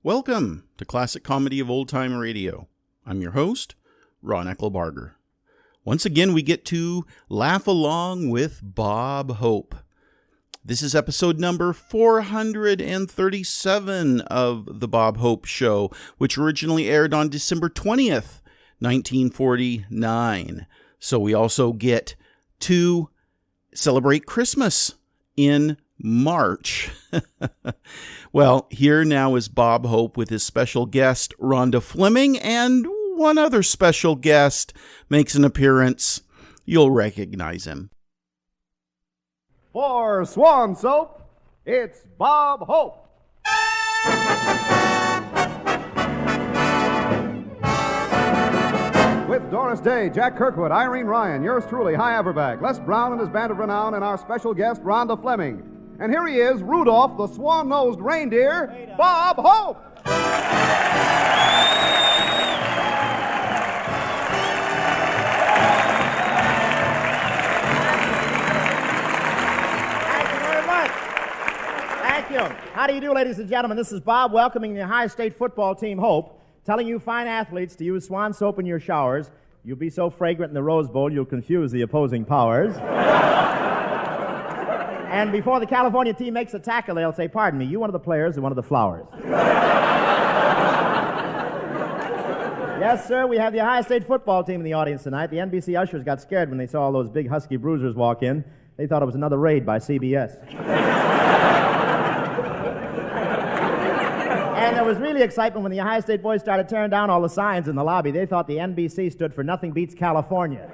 Welcome to Classic Comedy of Old Time Radio. I'm your host, Ron Eckelbarger. Once again, we get to laugh along with Bob Hope. This is episode number 437 of The Bob Hope Show, which originally aired on December 20th, 1949. So we also get to celebrate Christmas in March. Well, here now is Bob Hope with his special guest, Rhonda Fleming, and one other special guest makes an appearance. You'll recognize him. For Swan Soap, it's Bob Hope. With Doris Day, Jack Kirkwood, Irene Ryan, yours truly, High Averback, Les Brown and his band of renown, and our special guest, Rhonda Fleming. And here he is, Rudolph, the swan-nosed reindeer, Bob Hope. Thank you very much. Thank you. How do you do, ladies and gentlemen? This is Bob welcoming the Ohio State football team, Hope, telling you fine athletes to use Swan soap in your showers. You'll be so fragrant in the Rose Bowl, you'll confuse the opposing powers. And before the California team makes a tackle, they'll say, "Pardon me, you one of the players or one of the flowers?" Yes, sir, we have the Ohio State football team in the audience tonight. The NBC ushers got scared when they saw all those big husky bruisers walk in. They thought it was another raid by CBS. And there was really excitement when the Ohio State boys started tearing down all the signs in the lobby. They thought the NBC stood for Nothing Beats California.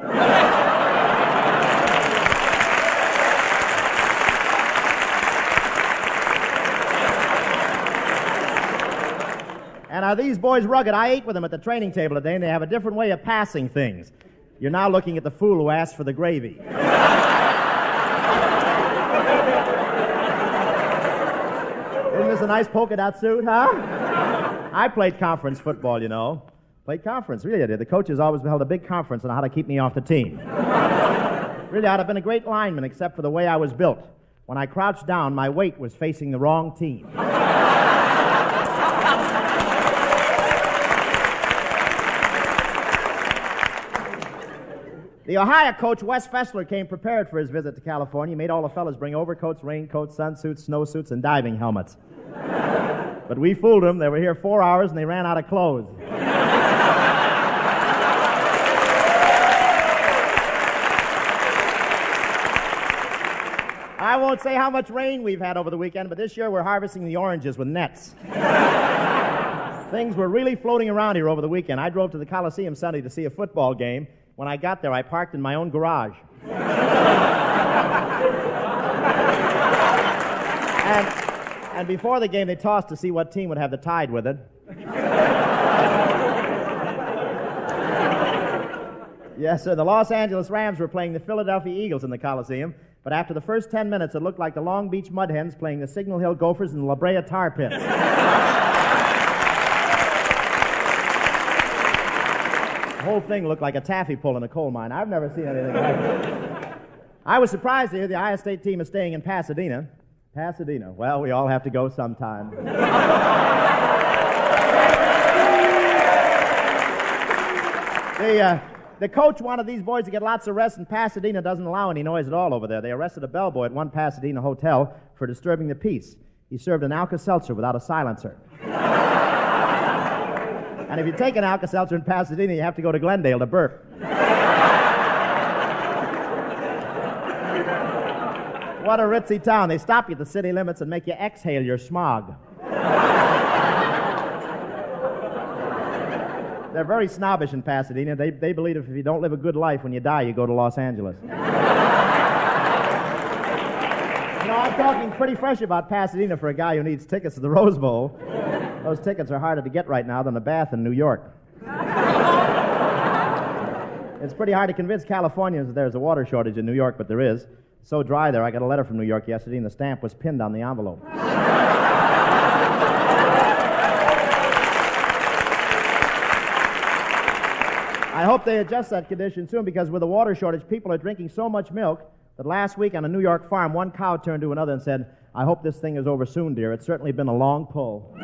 And are these boys rugged? I ate with them at the training table today, and they have a different way of passing things. You're now looking at the fool who asked for the gravy. Isn't this a nice polka dot suit, huh? I played conference football, you know. Played conference, really I did. The coaches always held a big conference on how to keep me off the team. Really, I'd have been a great lineman except for the way I was built. When I crouched down, my weight was facing the wrong team. The Ohio coach, Wes Fessler, came prepared for his visit to California. He made all the fellas bring overcoats, raincoats, sunsuits, snowsuits, and diving helmets. But we fooled them. They were here 4 hours, and they ran out of clothes. I won't say how much rain we've had over the weekend, but this year we're harvesting the oranges with nets. Things were really floating around here over the weekend. I drove to the Coliseum Sunday to see a football game. When I got there, I parked in my own garage. And before the game, they tossed to see what team would have the tide with it. Yes, sir, the Los Angeles Rams were playing the Philadelphia Eagles in the Coliseum, but after the first 10 minutes, it looked like the Long Beach Mud Hens playing the Signal Hill Gophers and the La Brea Tar Pits. The whole thing looked like a taffy pull in a coal mine. I've never seen anything like it. I was surprised to hear the Ohio State team is staying in Pasadena. Pasadena. Well, we all have to go sometime. The coach wanted these boys to get lots of rest, and Pasadena doesn't allow any noise at all over there. They arrested a bellboy at one Pasadena hotel for disturbing the peace. He served an Alka-Seltzer without a silencer. And if you take an Alka-Seltzer in Pasadena, you have to go to Glendale to burp. What a ritzy town. They stop you at the city limits and make you exhale your smog. They're very snobbish in Pasadena. They believe if you don't live a good life, when you die, you go to Los Angeles. I'm talking pretty fresh about Pasadena for a guy who needs tickets to the Rose Bowl. Those tickets are harder to get right now than a bath in New York. It's pretty hard to convince Californians that there's a water shortage in New York, but there is. It's so dry there, I got a letter from New York yesterday, and the stamp was pinned on the envelope. I hope they adjust that condition soon, because with the water shortage, people are drinking so much milk that last week on a New York farm, one cow turned to another and said, "I hope this thing is over soon, dear. It's certainly been a long pull."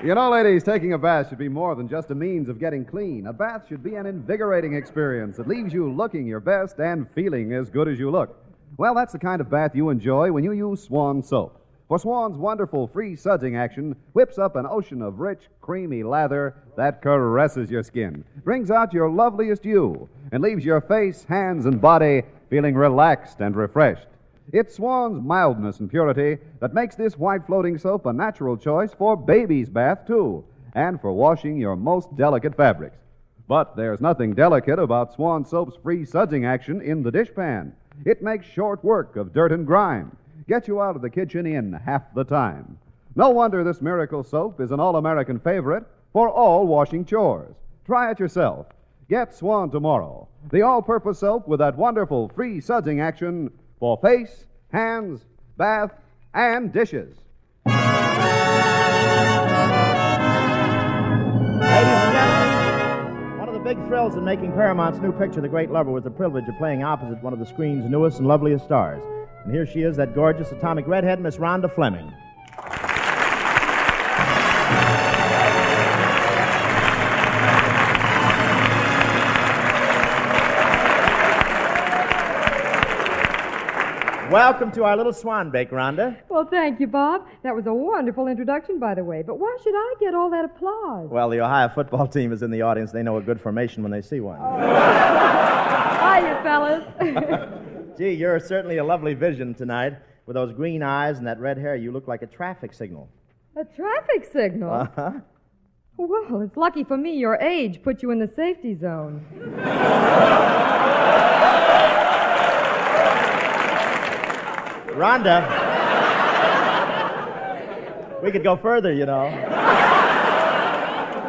You know, ladies, taking a bath should be more than just a means of getting clean. A bath should be an invigorating experience that leaves you looking your best and feeling as good as you look. Well, that's the kind of bath you enjoy when you use Swan soap. For Swan's wonderful free sudsing action whips up an ocean of rich, creamy lather that caresses your skin, brings out your loveliest you, and leaves your face, hands, and body feeling relaxed and refreshed. It's Swan's mildness and purity that makes this white floating soap a natural choice for baby's bath, too, and for washing your most delicate fabrics. But there's nothing delicate about Swan soap's free sudsing action in the dishpan. It makes short work of dirt and grime. Get you out of the kitchen in half the time. No wonder this miracle soap is an all-American favorite for all washing chores. Try it yourself. Get Swan tomorrow, the all-purpose soap with that wonderful free sudsing action for face, hands, bath, and dishes. Ladies and gentlemen, one of the big thrills in making Paramount's new picture, The Great Lover, was the privilege of playing opposite one of the screen's newest and loveliest stars. And here she is, that gorgeous atomic redhead, Miss Rhonda Fleming. Welcome to our little swan bake, Rhonda. Well, thank you, Bob. That was a wonderful introduction, by the way. But why should I get all that applause? Well, the Ohio football team is in the audience. They know a good formation when they see one. Hiya, fellas. Gee, you're certainly a lovely vision tonight. With those green eyes and that red hair, you look like a traffic signal. A traffic signal? Uh-huh. Well, it's lucky for me your age put you in the safety zone. Rhonda, we could go further, you know.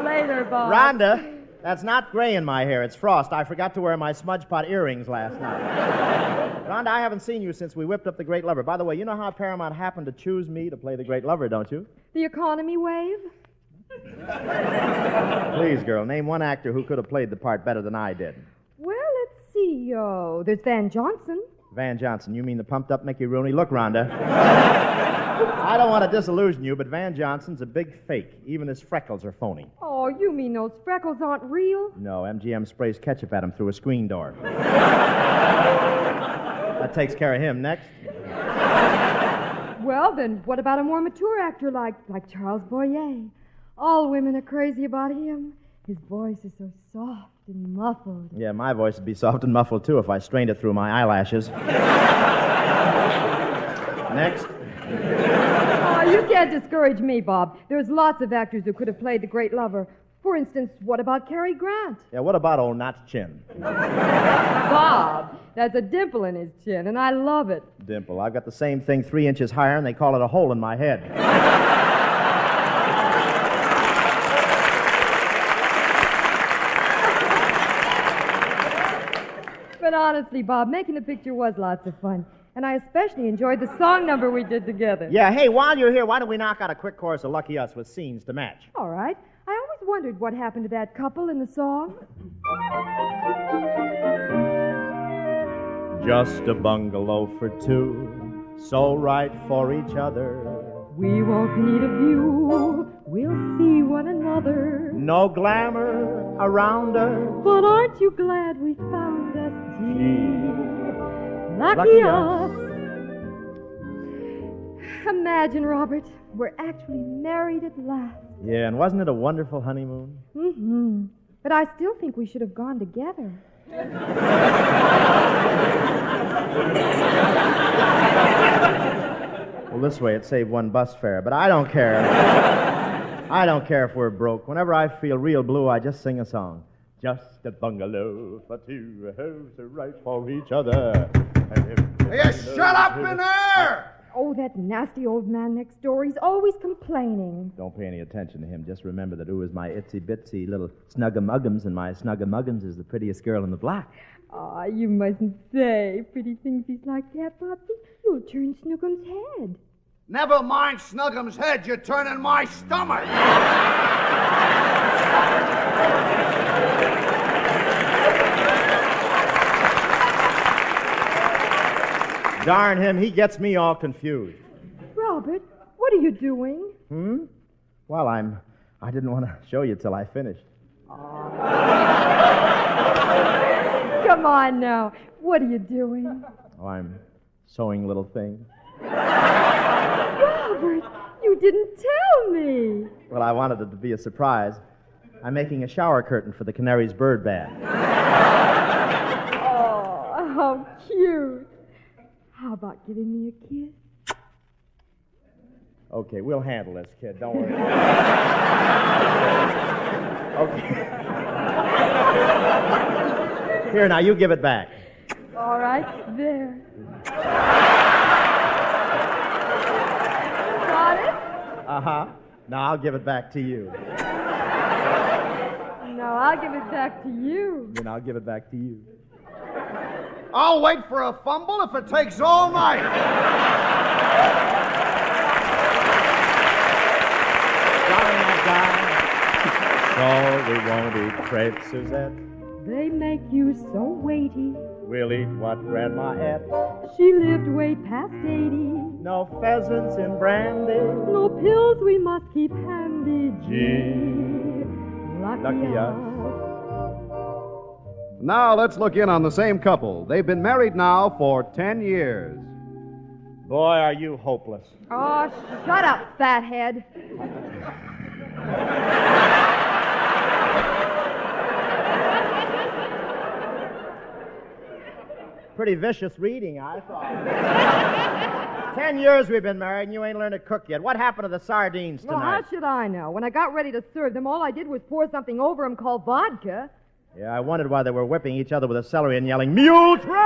Later, Bob. Rhonda, that's not gray in my hair. It's frost. I forgot to wear my smudge pot earrings last night. Rhonda, I haven't seen you since we whipped up The Great Lover. By the way, you know how Paramount happened to choose me to play The Great Lover, don't you? The economy wave? Please, girl, name one actor who could have played the part better than I did. Well, let's see. There's Van Johnson. Van Johnson, you mean the pumped-up Mickey Rooney? Look, Rhonda, I don't want to disillusion you, but Van Johnson's a big fake. Even his freckles are phony. Oh, you mean those freckles aren't real? No, MGM sprays ketchup at him through a screen door. That takes care of him. Next. Well, then what about a more mature actor like Charles Boyer? All women are crazy about him. His voice is so soft and muffled. Yeah, my voice would be soft and muffled, too, if I strained it through my eyelashes. Next. Oh, you can't discourage me, Bob. There's lots of actors who could have played The Great Lover. For instance, what about Cary Grant? Yeah, what about old Notch Chin? Bob, that's a dimple in his chin, and I love it. Dimple. I've got the same thing 3 inches higher, and they call it a hole in my head. But honestly, Bob, making the picture was lots of fun. And I especially enjoyed the song number we did together. Yeah, hey, while you're here, why don't we knock out a quick chorus of Lucky Us with scenes to match? All right. I always wondered what happened to that couple in the song. Just a bungalow for two, so right for each other. We won't need a view, we'll see one another. No glamour around us. But aren't you glad we found us, gee? Lucky us. Imagine, Robert, we're actually married at last. Yeah, and wasn't it a wonderful honeymoon? Mm-hmm. But I still think we should have gone together. Well, this way it saved one bus fare, but I don't care. I don't care if we're broke. Whenever I feel real blue, I just sing a song. Just a bungalow for two, homes are right for each other. Hey, shut up in there! Oh, that nasty old man next door. He's always complaining. Don't pay any attention to him. Just remember that ooh is my itsy-bitsy little snuggamuggums, and my snuggamuggums is the prettiest girl in the block. Ah, you mustn't say pretty things like that, Poppy. You'll turn Snookums' head. Never mind Snuggum's head, you're turning my stomach. Darn him, he gets me all confused. Robert, what are you doing? Well, I'm I didn't want to show you till I finished. Come on now. What are you doing? Oh, I'm sewing little things. Robert, you didn't tell me. Well, I wanted it to be a surprise. I'm making a shower curtain for the canary's bird bath. Oh, how cute. How about giving me a kiss? Okay, we'll handle this, kid. Don't worry. Okay. Here, now, you give it back. All right, there. Got it? Uh-huh. Now I'll give it back to you. No, I'll give it back to you. Then I'll give it back to you. I'll wait for a fumble if it takes all night. Darling that guy. So we won't eat crepes, Suzette. They make you so weighty. We'll eat what Grandma ate. She lived way past 80. No pheasants in brandy. No pills we must keep handy. Gee, lucky us. Now let's look in on the same couple. They've been married now for 10 years. Boy, are you hopeless. Oh, shut up, fathead. Pretty vicious reading, I thought. 10 years we've been married and you ain't learned to cook yet. What happened to the sardines Well, tonight? how should I know? When I got ready to serve them, all I did was pour something over them called vodka. Yeah, I wondered why they were whipping each other with a celery and yelling, Mule Train!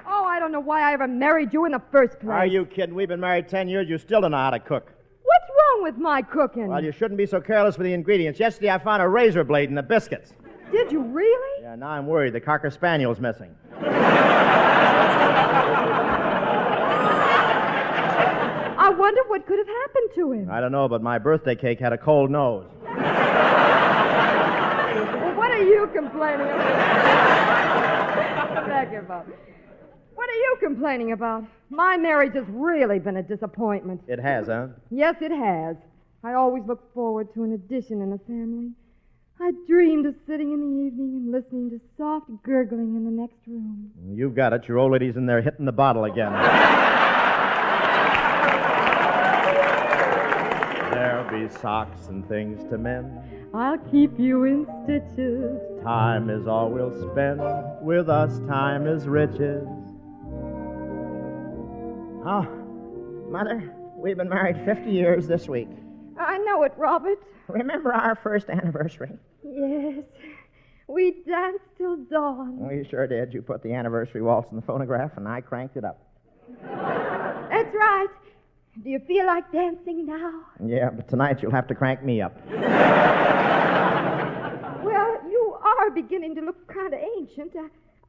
Oh, I don't know why I ever married you in the first place. Are you kidding? We've been married 10 years. You still don't know how to cook. What's wrong with my cooking? Well, you shouldn't be so careless with the ingredients. Yesterday I found a razor blade in the biscuits. Did you really? Yeah, now I'm worried. The Cocker Spaniel's missing. I wonder what could have happened to him. I don't know, but my birthday cake had a cold nose. Well, what are you complaining about? Back here, Bob. What are you complaining about? My marriage has really been a disappointment. It has, huh? Yes, it has. I always looked forward to an addition in the family. I dreamed of sitting in the evening and listening to soft gurgling in the next room. You've got it. Your old lady's in there hitting the bottle again. There'll be socks and things to mend. I'll keep you in stitches. Time is all we'll spend. With us, time is riches. Oh, Mother, we've been married 50 years this week. I know it, Robert. Remember our first anniversary? Yes. We danced till dawn. We sure did. You put the anniversary waltz in the phonograph, and I cranked it up. That's right. Do you feel like dancing now? Yeah, but tonight you'll have to crank me up. Well, you are beginning to look kind of ancient.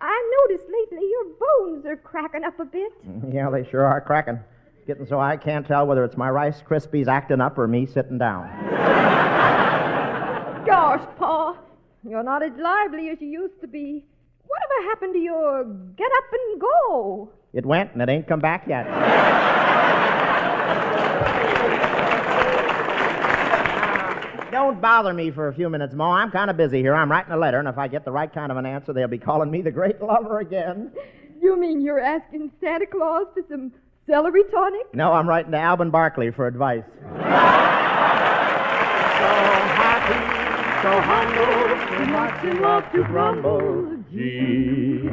I noticed lately your bones are cracking up a bit. Yeah, they sure are cracking. Getting so I can't tell whether it's my Rice Krispies acting up or me sitting down. Gosh, Pa, you're not as lively as you used to be. Whatever happened to your get up and go? It went, and it ain't come back yet. Don't bother me for a few minutes, Mo. I'm kind of busy here. I'm writing a letter, and if I get the right kind of an answer, they'll be calling me the great lover again. You mean you're asking Santa Claus for some celery tonic? No, I'm writing to Alvin Barkley for advice. So happy, so humble, too much in love to grumble. Gee,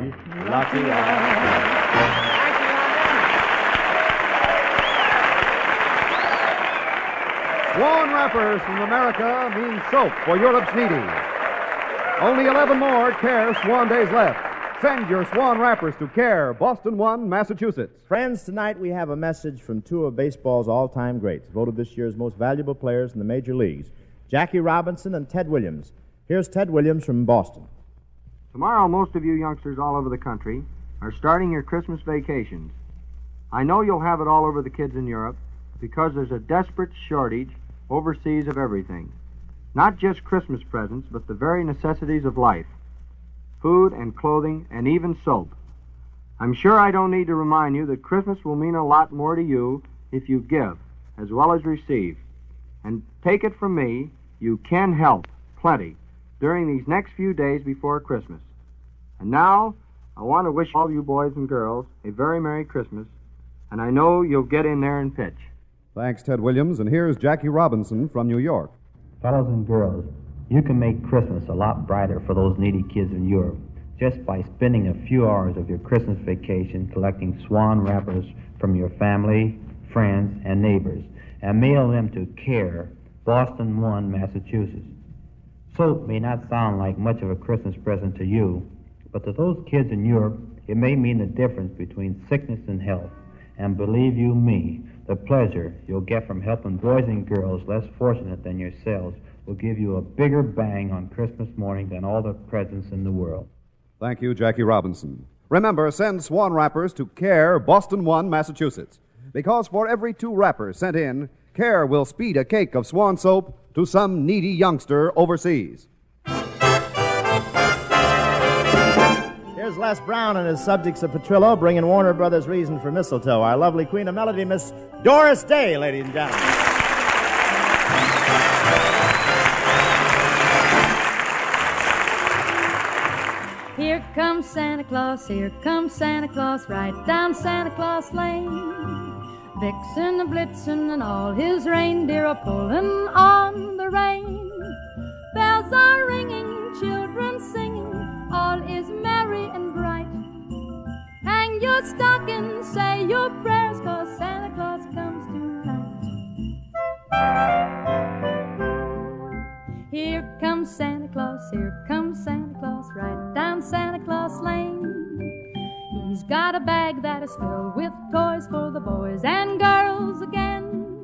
lucky us. Swan wrappers from America mean soap for Europe's needy. Only 11 more Care Swan days left. Send your Swan wrappers to Care, Boston 1, Massachusetts. Friends, tonight we have a message from two of baseball's all-time greats, voted this year's most valuable players in the major leagues, Jackie Robinson and Ted Williams. Here's Ted Williams from Boston. Tomorrow, most of you youngsters all over the country are starting your Christmas vacations. I know you'll have it all over the kids in Europe because there's a desperate shortage overseas of everything. Not just Christmas presents, but the very necessities of life. Food and clothing and even soap. I'm sure I don't need to remind you that Christmas will mean a lot more to you if you give as well as receive. And take it from me, you can help plenty during these next few days before Christmas. And now, I want to wish all you boys and girls a very Merry Christmas, and I know you'll get in there and pitch. Thanks, Ted Williams, and here's Jackie Robinson from New York. Fellows and girls, you can make Christmas a lot brighter for those needy kids in Europe just by spending a few hours of your Christmas vacation collecting swan wrappers from your family, friends, and neighbors, and mail them to CARE, Boston 1, Massachusetts. Soap may not sound like much of a Christmas present to you, but to those kids in Europe, it may mean the difference between sickness and health. And believe you me, the pleasure you'll get from helping boys and girls less fortunate than yourselves will give you a bigger bang on Christmas morning than all the presents in the world. Thank you, Jackie Robinson. Remember, send swan wrappers to CARE, Boston 1, Massachusetts. Because for every 2 wrappers sent in, CARE will speed a cake of swan soap to some needy youngster overseas. Here's Les Brown and his Subjects of Petrillo bringing Warner Brothers' Reason for Mistletoe. Our lovely queen of melody, Miss Doris Day, ladies and gentlemen. Here comes Santa Claus, right down Santa Claus Lane. Vixen, a Blitzen, and all his reindeer are pulling on the rein. Bells are ringing, children singing, all is merry and bright. Hang your stocking, say your prayers, 'cause Santa Claus comes tonight. Here comes Santa Claus, right down Santa Claus Lane. He's got a bag that is filled with toys for the boys and girls again.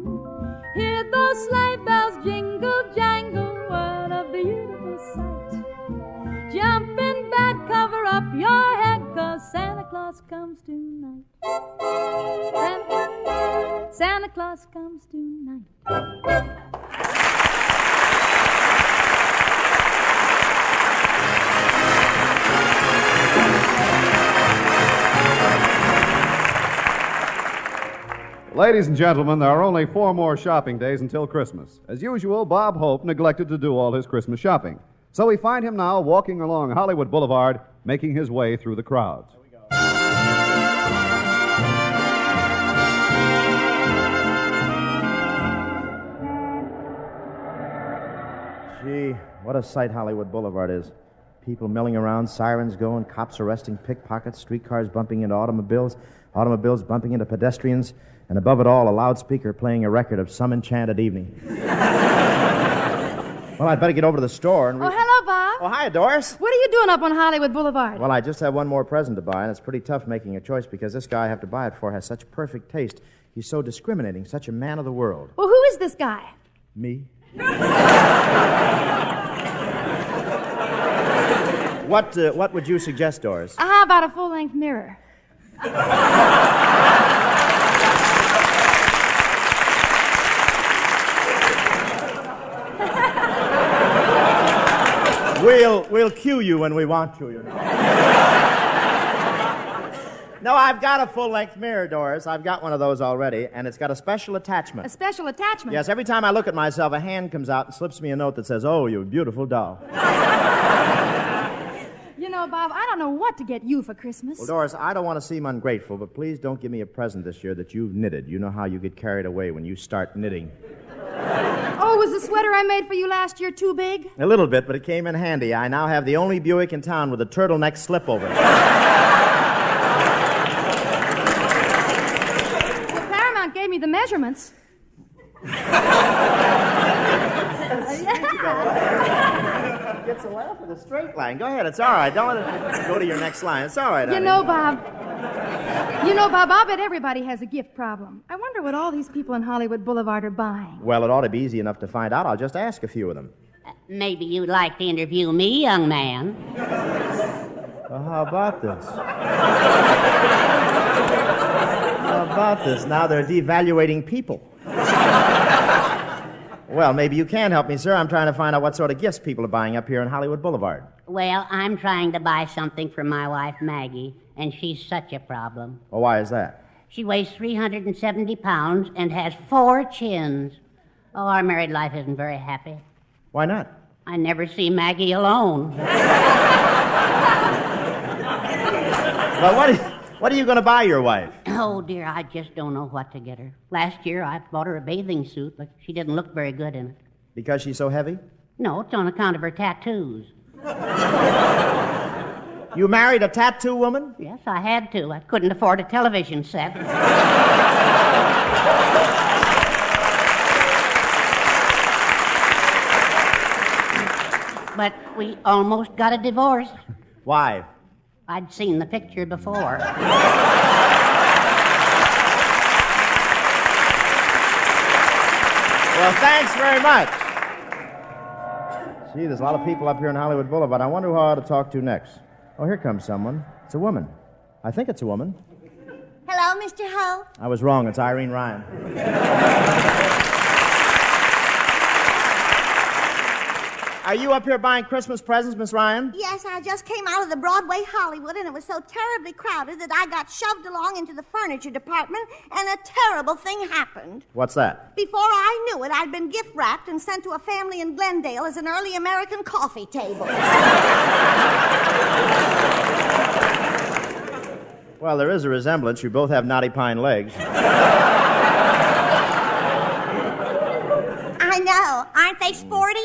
Hear those sleigh bells jingle, jangle, what a beautiful sight. Jump in bed, cover up your head, 'cause Santa Claus comes tonight. Santa Claus comes tonight. Ladies and gentlemen, there are only 4 more shopping days until Christmas. As usual, Bob Hope neglected to do all his Christmas shopping. So we find him now walking along Hollywood Boulevard, making his way through the crowds. Gee, what a sight Hollywood Boulevard is. People milling around, sirens going, cops arresting pickpockets, streetcars bumping into automobiles, automobiles bumping into pedestrians, and above it all, a loudspeaker playing a record of Some Enchanted Evening. Well, I'd better get over to the store and... Oh, hello, Bob. Oh, hi, Doris. What are you doing up on Hollywood Boulevard? Well, I just have one more present to buy, and it's pretty tough making a choice because this guy I have to buy it for has such perfect taste. He's so discriminating, such a man of the world. Well, who is this guy? Me? What would you suggest, Doris? How about a full-length mirror? We'll cue you when we want to, you know. No, I've got a full-length mirror, Doris. I've got one of those already, and it's got a special attachment. A special attachment? Yes, every time I look at myself, a hand comes out and slips me a note that says, "Oh, you beautiful doll." You know, Bob, I don't know what to get you for Christmas. Well, Doris, I don't want to seem ungrateful, but please don't give me a present this year that you've knitted. You know how you get carried away when you start knitting. Oh, was the sweater I made for you last year too big? A little bit, but it came in handy. I now have the only Buick in town with a turtleneck slipover. Well, Paramount gave me the measurements. Gets a laugh with a straight line. Go ahead, it's all right. Don't let it go to your next line. It's all right, honey. You know, Bob, I'll bet everybody has a gift problem. I wonder what all these people on Hollywood Boulevard are buying. Well, it ought to be easy enough to find out. I'll just ask a few of them. Maybe you'd like to interview me, young man. Well, how about this? How about this? Now they're devaluating people. Well, maybe you can help me, sir. I'm trying to find out what sort of gifts people are buying up here on Hollywood Boulevard. Well, I'm trying to buy something for my wife, Maggie, and she's such a problem. Well, why is that? She weighs 370 pounds and has 4 chins. Oh, our married life isn't very happy. Why not? I never see Maggie alone. Well, what are you going to buy your wife? Oh, dear, I just don't know what to get her. Last year, I bought her a bathing suit, but she didn't look very good in it. Because she's so heavy? No, it's on account of her tattoos. You married a tattoo woman? Yes, I had to. I couldn't afford a television set. But we almost got a divorce. Why? I'd seen the picture before. Well, thanks very much. Gee, there's a lot of people up here on Hollywood Boulevard. I wonder who I ought to talk to next. Oh, here comes someone. It's a woman. I think it's a woman. Hello, Mr. Hope. I was wrong. It's Irene Ryan. Are you up here buying Christmas presents, Miss Ryan? Yes, I just came out of the Broadway Hollywood, and it was so terribly crowded that I got shoved along into the furniture department, and a terrible thing happened. What's that? Before I knew it, I'd been gift-wrapped and sent to a family in Glendale as an early American coffee table. Well, there is a resemblance. You both have knotty pine legs. I know. Aren't they sporty?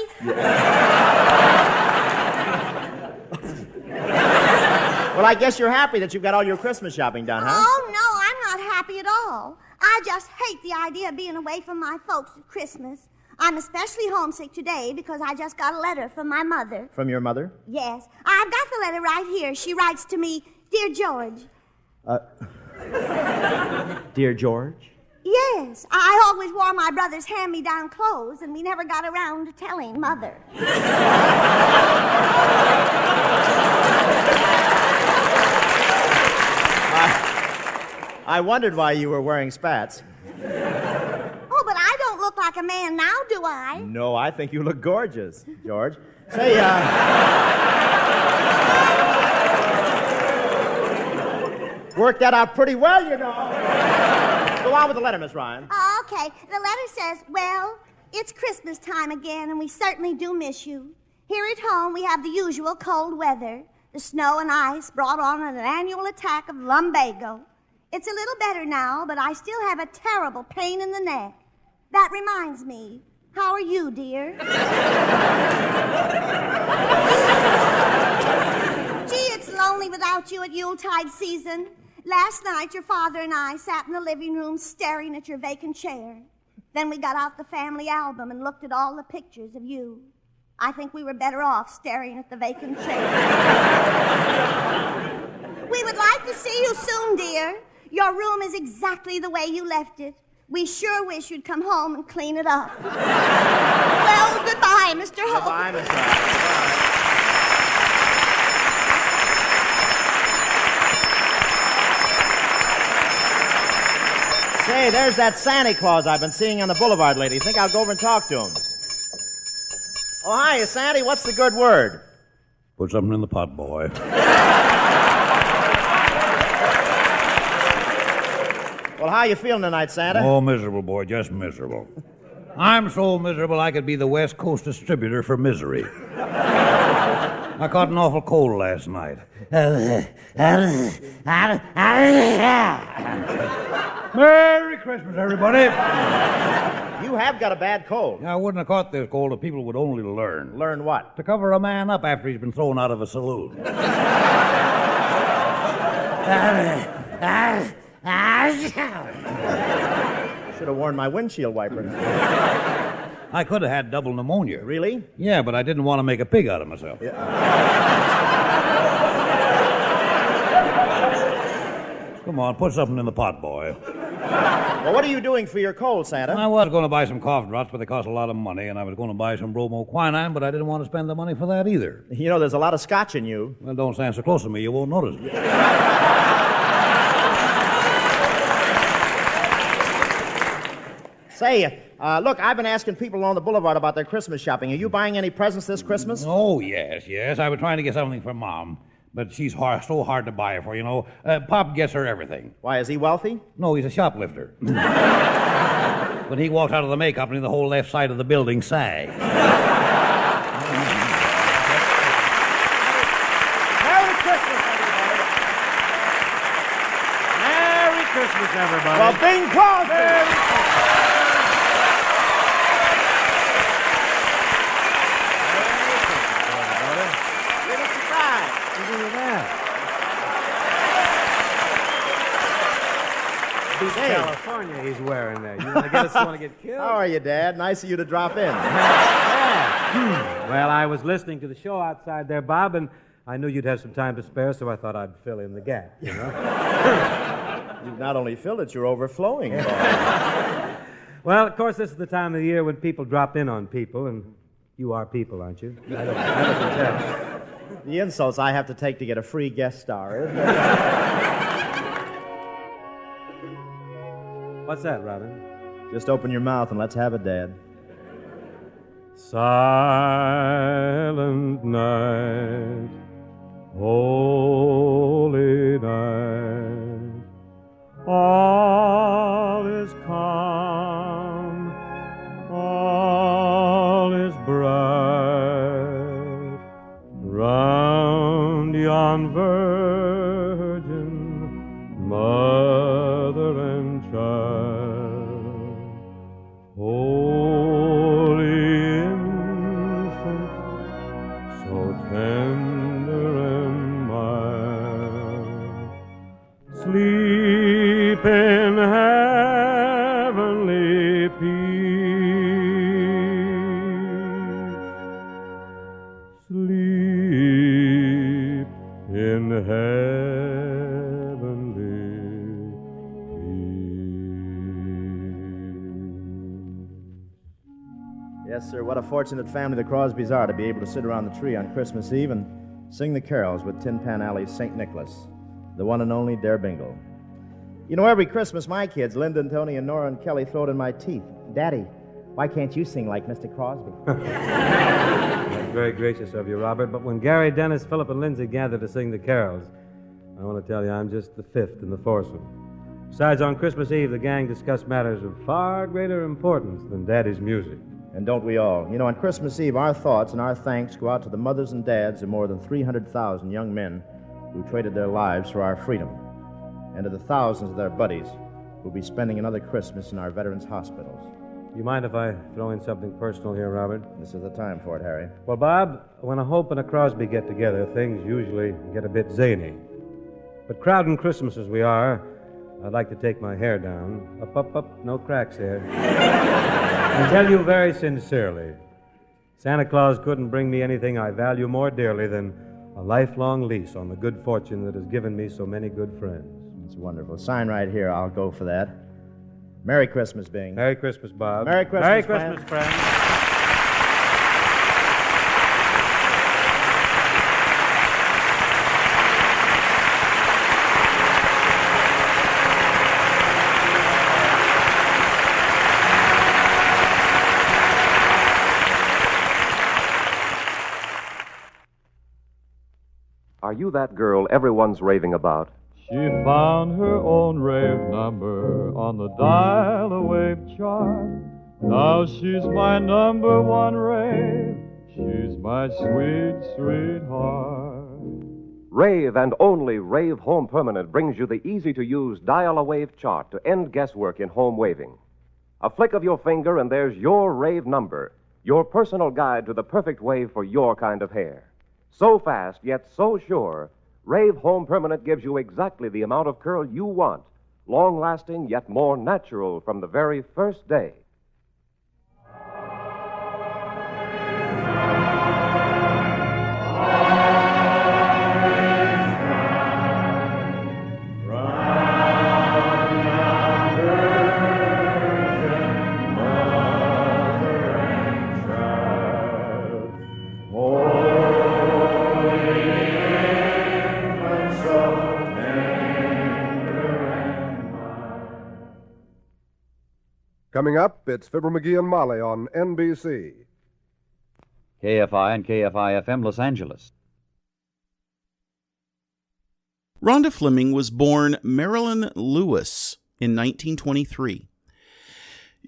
Well, I guess you're happy that you've got all your Christmas shopping done, huh? Oh, no, I'm not happy at all. I just hate the idea of being away from my folks at Christmas. I'm especially homesick today because I just got a letter from my mother. From your mother? Yes. I've got the letter right here. She writes to me, Dear George. Dear George? Yes. I always wore my brother's hand-me-down clothes, and we never got around to telling Mother. I wondered why you were wearing spats. Oh, but I don't look like a man now, do I? No, I think you look gorgeous, George. Say, worked that out pretty well, you know. Go on with the letter, Miss Ryan. Okay. The letter says, well, it's Christmas time again, and we certainly do miss you. Here at home, we have the usual cold weather. The snow and ice brought on an annual attack of lumbago. It's a little better now, but I still have a terrible pain in the neck. That reminds me, how are you, dear? Gee, it's lonely without you at Yuletide season. Last night, your father and I sat in the living room staring at your vacant chair. Then we got out the family album and looked at all the pictures of you. I think we were better off staring at the vacant chair. We would like to see you soon, dear. Your room is exactly the way you left it. We sure wish you'd come home and clean it up. Well, goodbye, Mr. Hope. Goodbye, Miss Ryan. Say, there's that Santa Claus I've been seeing on the boulevard lately. Think I'll go over and talk to him. Oh, hi, Sandy. What's the good word? Put something in the pot, boy. Well, how you feeling tonight, Santa? Oh, miserable, boy, just miserable. I'm so miserable I could be the West Coast distributor for misery. I caught an awful cold last night. Merry Christmas, everybody. You have got a bad cold. I wouldn't have caught this cold if people would only learn. Learn what? To cover a man up after he's been thrown out of a saloon. Should have worn my windshield wiper. I could have had double pneumonia. Really? Yeah, but I didn't want to make a pig out of myself. Yeah. Come on, put something in the pot, boy. Well, what are you doing for your cold, Santa? I was going to buy some cough drops, but they cost a lot of money, and I was going to buy some bromoquinine, but I didn't want to spend the money for that either. You know, there's a lot of scotch in you. Well, don't stand so close to me. You won't notice it. Say, Look, I've been asking people along the boulevard about their Christmas shopping. Are you buying any presents this Christmas? Oh, yes. I was trying to get something for Mom, but she's so hard to buy for, you know. Pop gets her everything. Why, is he wealthy? No, he's a shoplifter. When he walks out of the May Company, the whole left side of the building sags. Merry Christmas, everybody. Merry Christmas, everybody. Well, Bing Crosby. California he's wearing there. You want to get us want to get killed? How are you, Dad? Nice of you to drop in. Well, I was listening to the show outside there, Bob, and I knew you'd have some time to spare, so I thought I'd fill in the gap, you know? You've not only filled it, you're overflowing, Bob. Well, of course, this is the time of the year when people drop in on people, and you are people, aren't you? I don't tell. The insults I have to take to get a free guest star, isn't it? What's that, Robin? Just open your mouth and let's have it, Dad. Silent night, holy night, all is calm, all is bright, round yon virgin mother and child, holy infant, so tender and mild, sleep in heavenly peace, sleep in heavenly Yes, sir. What a fortunate family the Crosbys are to be able to sit around the tree on Christmas Eve and sing the carols with Tin Pan Alley's St. Nicholas, the one and only Dare Bingle. You know, every Christmas my kids, Linda and Tony and Nora and Kelly, throw it in my teeth. Daddy, why can't you sing like Mr. Crosby? That's very gracious of you, Robert, but when Gary, Dennis, Philip, and Lindsay gather to sing the carols, I want to tell you I'm just the fifth in the foursome. Besides, on Christmas Eve, the gang discussed matters of far greater importance than Daddy's music. And don't we all? You know, on Christmas Eve, our thoughts and our thanks go out to the mothers and dads of more than 300,000 young men who traded their lives for our freedom, and to the thousands of their buddies who'll be spending another Christmas in our veterans' hospitals. You mind if I throw in something personal here, Robert? This is the time for it, Harry. Well, Bob, when a Hope and a Crosby get together, things usually get a bit zany. But crowding Christmas as we are, I'd like to take my hair down. Up, no cracks here. And tell you very sincerely, Santa Claus couldn't bring me anything I value more dearly than a lifelong lease on the good fortune that has given me so many good friends. It's wonderful. Sign right here. I'll go for that. Merry Christmas, Bing. Merry Christmas, Bob. Merry Christmas, Merry Christmas, friends. Are you that girl everyone's raving about? She found her own rave number on the dial-a-wave chart. Now she's my number one rave. She's my sweet, sweetheart. Rave and only Rave Home Permanent brings you the easy-to-use dial-a-wave chart to end guesswork in home waving. A flick of your finger and there's your rave number, your personal guide to the perfect wave for your kind of hair. So fast, yet so sure, Rave Home Permanent gives you exactly the amount of curl you want, long-lasting yet more natural from the very first day. Coming up, it's Fibber McGee and Molly on NBC. KFI and KFI-FM Los Angeles. Rhonda Fleming was born Marilyn Lewis in 1923.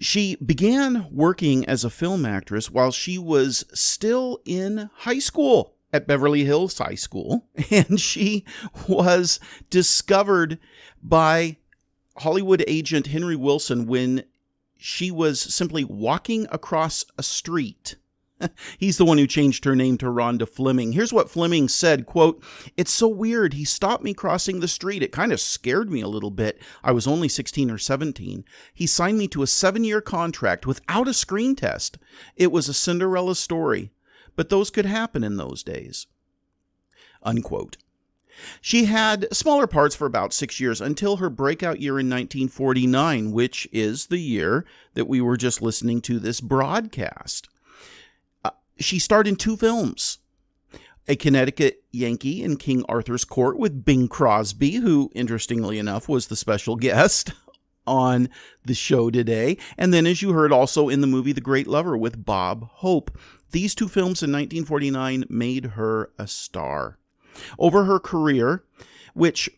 She began working as a film actress while she was still in high school at Beverly Hills High School, and she was discovered by Hollywood agent Henry Wilson when she was simply walking across a street. He's the one who changed her name to Rhonda Fleming. Here's what Fleming said, quote, "It's so weird. He stopped me crossing the street. It kind of scared me a little bit. I was only 16 or 17. He signed me to a 7-year contract without a screen test. It was a Cinderella story, but those could happen in those days." Unquote. She had smaller parts for about 6 years until her breakout year in 1949, which is the year that we were just listening to this broadcast. She starred in 2 films, A Connecticut Yankee in King Arthur's Court with Bing Crosby, who, interestingly enough, was the special guest on the show today, and then, as you heard, also in the movie The Great Lover with Bob Hope. These 2 films in 1949 made her a star. Over her career, which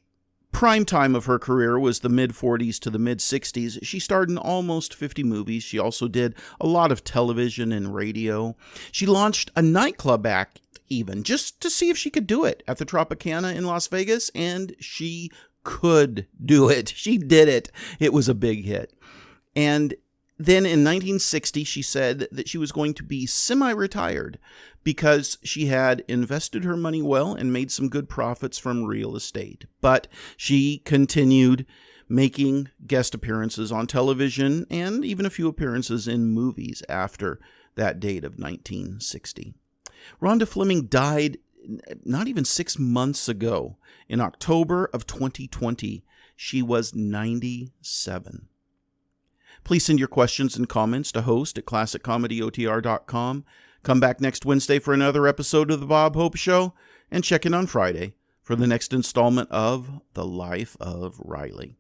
prime time of her career was the mid-40s to the mid-60s, she starred in almost 50 movies. She also did a lot of television and radio. She launched a nightclub act even, just to see if she could do it at the Tropicana in Las Vegas, and she could do it. She did it. It was a big hit. And then in 1960, she said that she was going to be semi-retired because she had invested her money well and made some good profits from real estate. But she continued making guest appearances on television and even a few appearances in movies after that date of 1960. Rhonda Fleming died not even 6 months ago, in October of 2020. She was 97. Please send your questions and comments to host@classiccomedyotr.com. Come back next Wednesday for another episode of The Bob Hope Show, and check in on Friday for the next installment of The Life of Riley.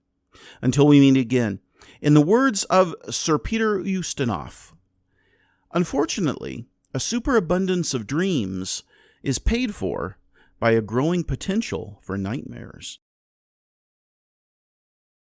Until we meet again, in the words of Sir Peter Ustinov, unfortunately, a superabundance of dreams is paid for by a growing potential for nightmares.